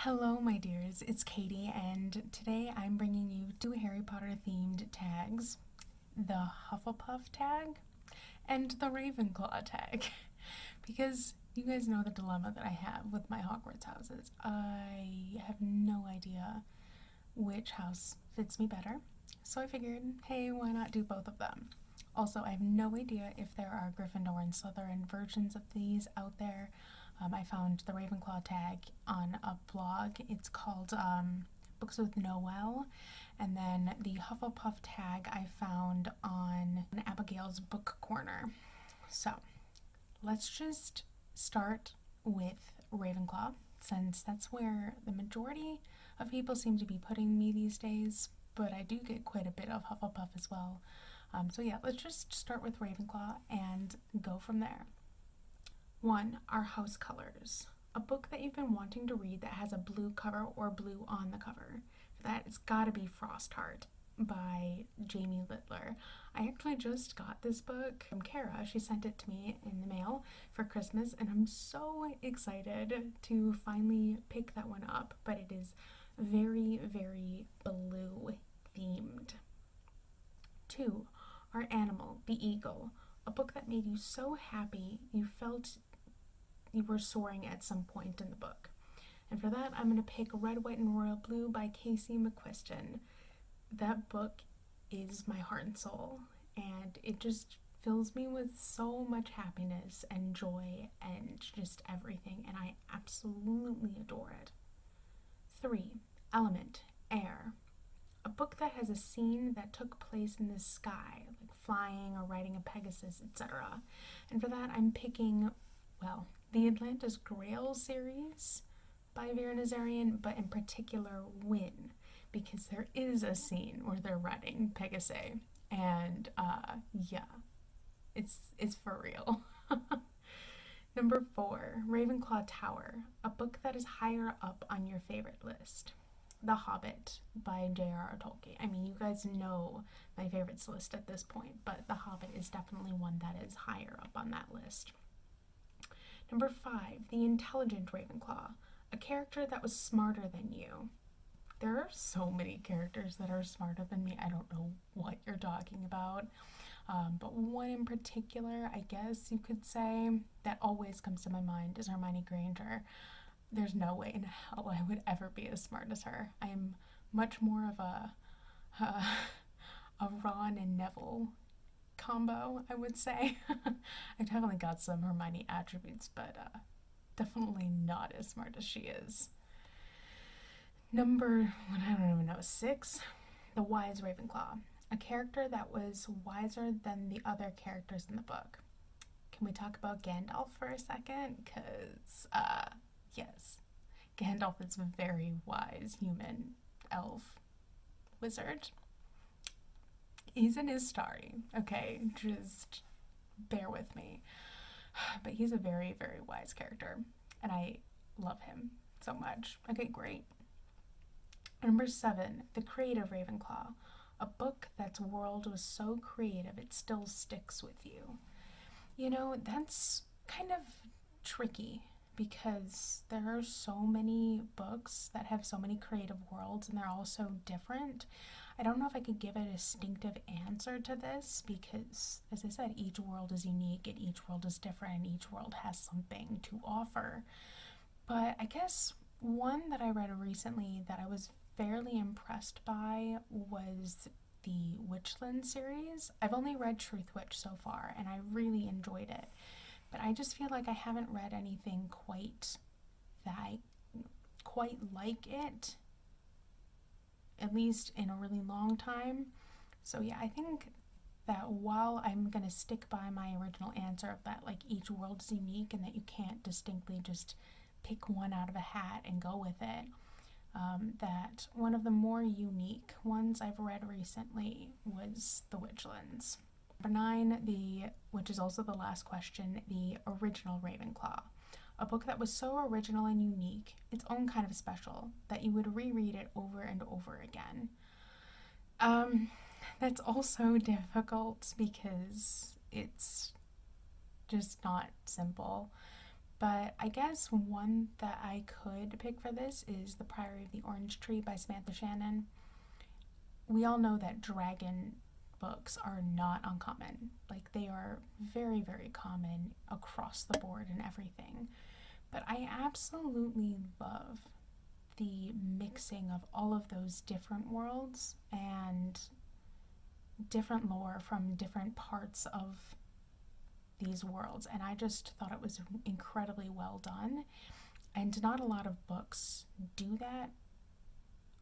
Hello, my dears, it's Katie, and today I'm bringing you two Harry Potter themed tags, the Hufflepuff tag and the Ravenclaw tag. Because you guys know the dilemma that I have with my Hogwarts houses. I have no idea which house fits me better, so I figured, hey, why not do both of them? Also, I have no idea if there are Gryffindor and Slytherin versions of these out there. I found the Ravenclaw tag on a blog. It's called Books with Noel. And then the Hufflepuff tag I found on Abigail's Book Corner. So let's just start with Ravenclaw, since that's where the majority of people seem to be putting me these days. But I do get quite a bit of Hufflepuff as well. So yeah, let's just start with Ravenclaw and go from there. 1. Our House Colors. A book that you've been wanting to read that has a blue cover or blue on the cover. For that, it's gotta be Frostheart by Jamie Littler. I actually just got this book from Kara. She sent it to me in the mail for Christmas, and I'm so excited to finally pick that one up. But it is very, very blue themed. 2. Our Animal, the Eagle. A book that made you so happy you felt you were soaring at some point in the book. And for that, I'm going to pick Red, White, and Royal Blue by Casey McQuiston. That book is my heart and soul, and it just fills me with so much happiness and joy and just everything, and I absolutely adore it. 3. Element, Air. A book that has a scene that took place in the sky, like flying or riding a Pegasus, etc. And for that, I'm picking, the Atlantis Grail series by Vera Nazarian, but in particular Win, because there is a scene where they're riding Pegasus, and it's for real. Number 4, Ravenclaw Tower, a book that is higher up on your favorite list. The Hobbit by J.R.R. Tolkien. I mean, you guys know my favorites list at this point, but The Hobbit is definitely one that is higher up on that list. Number 5, The Intelligent Ravenclaw, a character that was smarter than you. There are so many characters that are smarter than me. I don't know what you're talking about. But one in particular, I guess you could say, that always comes to my mind is Hermione Granger. There's no way in hell I would ever be as smart as her. I am much more of a Ron and Neville combo, I would say. I definitely got some Hermione attributes, but definitely not as smart as she is. Number, I don't even know, 6, the Wise Ravenclaw, a character that was wiser than the other characters in the book. Can we talk about Gandalf for a second? Because, yes, Gandalf is a very wise human elf wizard. He's an Istari, okay? Just bear with me. But he's a very, very wise character, and I love him so much. Okay, great. Number 7, The Creative Ravenclaw, a book that's world was so creative it still sticks with you. You know, that's kind of tricky because there are so many books that have so many creative worlds and they're all so different. I don't know if I could give a distinctive answer to this because, as I said, each world is unique and each world is different and each world has something to offer. But I guess one that I read recently that I was fairly impressed by was the Witchland series. I've only read Truth Witch so far and I really enjoyed it. But I just feel like I haven't read anything quite like it, at least in a really long time. So yeah, I think that while I'm going to stick by my original answer of that, like, each world is unique and that you can't distinctly just pick one out of a hat and go with it, that one of the more unique ones I've read recently was The Witchlands. Number 9, which is also the last question, the original Ravenclaw. A book that was so original and unique, its own kind of special, that you would reread it over and over again. That's also difficult because it's just not simple. But I guess one that I could pick for this is The Priory of the Orange Tree by Samantha Shannon. We all know that dragon books are not uncommon. Like, they are very, very common across the board and everything. But I absolutely love the mixing of all of those different worlds and different lore from different parts of these worlds. And I just thought it was incredibly well done. And not a lot of books do that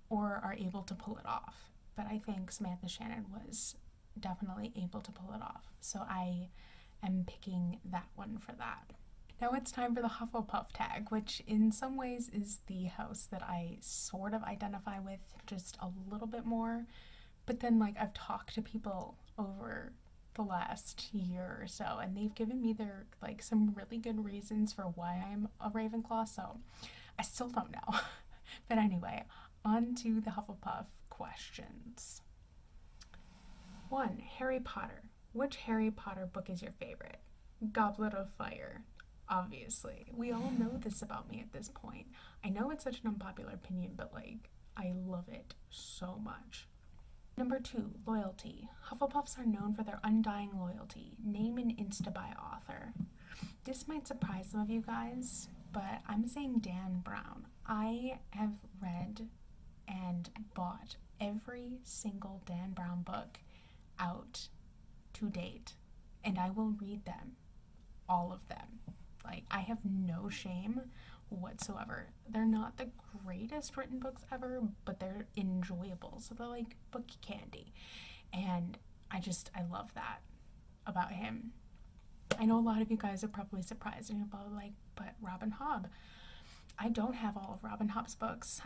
or are able to pull it off. But I think Samantha Shannon was definitely able to pull it off. So I am picking that one for that. Now it's time for the Hufflepuff tag, which in some ways is the house that I sort of identify with just a little bit more. But then, like, I've talked to people over the last year or so, and they've given me some really good reasons for why I'm a Ravenclaw, so I still don't know. But anyway, on to the Hufflepuff questions. 1. Harry Potter. Which Harry Potter book is your favorite? Goblet of Fire. Obviously. We all know this about me at this point. I know it's such an unpopular opinion, but I love it so much. Number 2, loyalty. Hufflepuffs are known for their undying loyalty. Name an Insta-Buy author. This might surprise some of you guys, but I'm saying Dan Brown. I have read and bought every single Dan Brown book out to date, and I will read them, all of them. I have no shame whatsoever. They're not the greatest written books ever, but they're enjoyable, so they're like book candy, and I love that about him. I know a lot of you guys are probably surprised, and you're probably like, but Robin Hobb. I don't have all of Robin Hobb's books.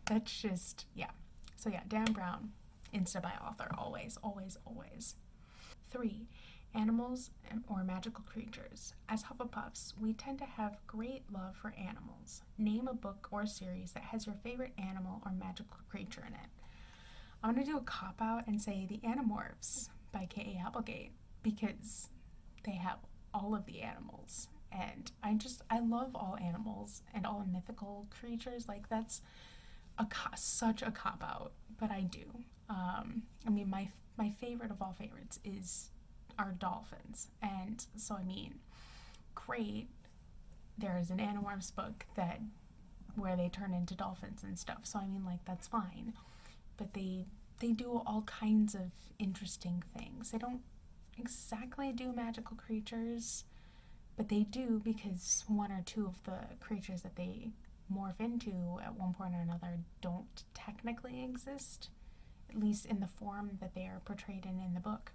That's just, yeah. So yeah, Dan Brown, Insta-Buy author, always, always, always. 3. Animals or magical creatures. As Hufflepuffs, we tend to have great love for animals. Name a book or series that has your favorite animal or magical creature in it. I'm going to do a cop-out and say The Animorphs by K.A. Applegate, because they have all of the animals. And I love all animals and all mythical creatures. That's such a cop-out, but I do. My favorite of all favorites are dolphins. And so, great. There is an Animorphs book where they turn into dolphins and stuff. So, that's fine. But they do all kinds of interesting things. They don't exactly do magical creatures, but they do, because one or two of the creatures that they morph into at one point or another don't technically exist, at least in the form that they are portrayed in the book.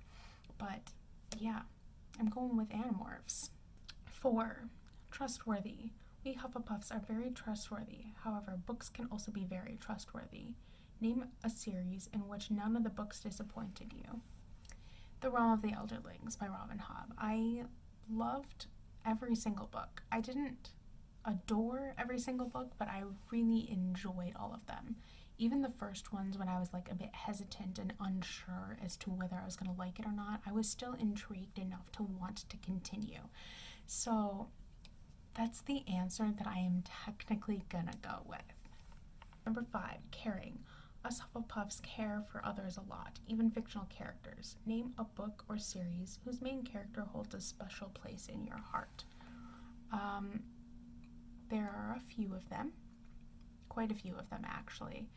But yeah, I'm going with Animorphs. 4. Trustworthy. We Hufflepuffs are very trustworthy. However, books can also be very trustworthy. Name a series in which none of the books disappointed you. The Realm of the Elderlings by Robin Hobb. I loved every single book. I didn't adore every single book, but I really enjoyed all of them. Even the first ones, when I was a bit hesitant and unsure as to whether I was going to like it or not, I was still intrigued enough to want to continue. So that's the answer that I am technically gonna go with. Number 5, caring. Us Hufflepuffs care for others a lot, even fictional characters. Name a book or series whose main character holds a special place in your heart. There are a few of them. Quite a few of them, actually.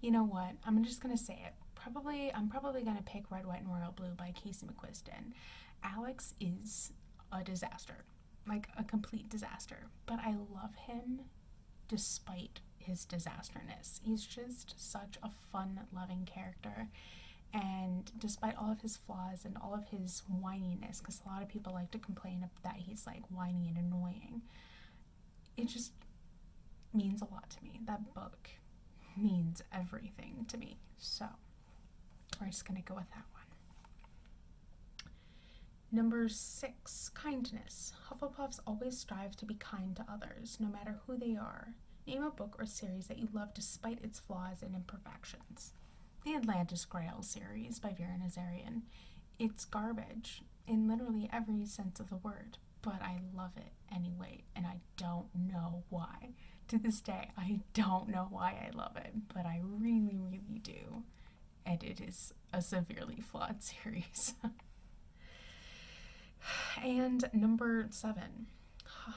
You know what? I'm just going to say it. I'm probably going to pick Red, White, and Royal Blue by Casey McQuiston. Alex is a disaster. A complete disaster. But I love him despite his disasterness. He's just such a fun-loving character. And despite all of his flaws and all of his whininess, because a lot of people like to complain that he's whiny and annoying, it just means a lot to me. That book means everything to me. So we're just going to go with that one. Number 6, kindness. Hufflepuffs always strive to be kind to others, no matter who they are. Name a book or series that you love despite its flaws and imperfections. The Atlantis Grail series by Vera Nazarian It's garbage in literally every sense of the word, but I love it anyway, and I don't know why. To this day, I don't know why I love it, but I really, really do. And it is a severely flawed series. And number 7,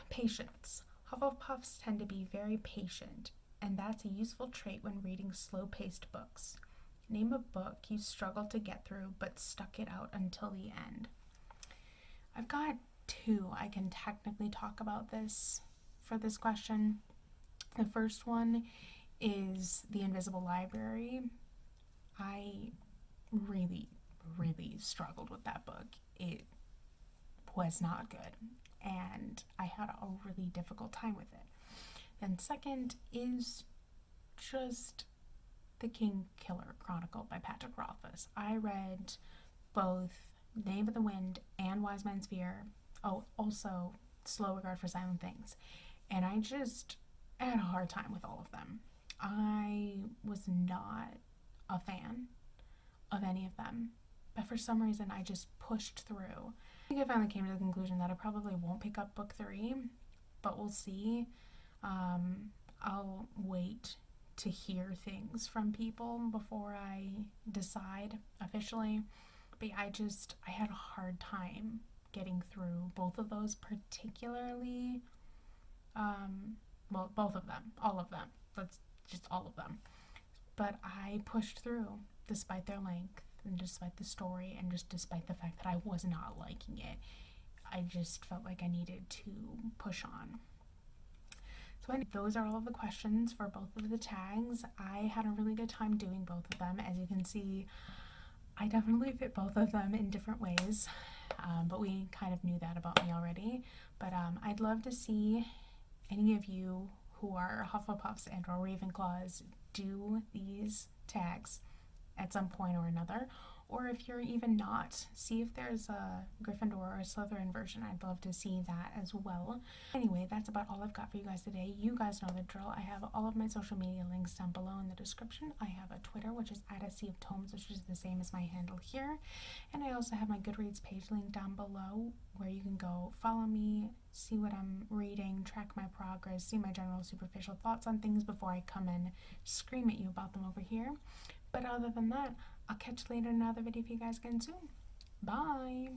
patience. Hufflepuffs tend to be very patient, and that's a useful trait when reading slow-paced books. Name a book you struggled to get through but stuck it out until the end. I've got 2 I can technically talk about this for this question. The first one is The Invisible Library. I really, really struggled with that book. It was not good, and I had a really difficult time with it. And second is just The King Killer Chronicle by Patrick Rothfuss. I read both Name of the Wind and Wise Man's Fear. Oh, also Slow Regard for Silent Things. And I had a hard time with all of them. I was not a fan of any of them, but for some reason I just pushed through. I think I finally came to the conclusion that I probably won't pick up book 3, but we'll see. I'll wait to hear things from people before I decide officially. But I had a hard time getting through both of those, particularly, both of them, all of them. That's just all of them. But I pushed through despite their length and despite the story and just despite the fact that I was not liking it. I just felt like I needed to push on. So those are all of the questions for both of the tags. I had a really good time doing both of them. As you can see, I definitely fit both of them in different ways, but we kind of knew that about me already. But I'd love to see any of you who are Hufflepuffs and or Ravenclaws do these tags at some point or another, or if you're even not, see if there's a Gryffindor or a Slytherin version. I'd love to see that as well. Anyway, that's about all I've got for you guys today. You guys know the drill. I have all of my social media links down below in the description. I have a Twitter, which is @ASeaOfTomes, which is the same as my handle here, and I also have my Goodreads page link down below where you can go follow me, see what I'm reading, track my progress, see my general superficial thoughts on things before I come and scream at you about them over here. But other than that, I'll catch you later in another video for you guys again soon. Bye!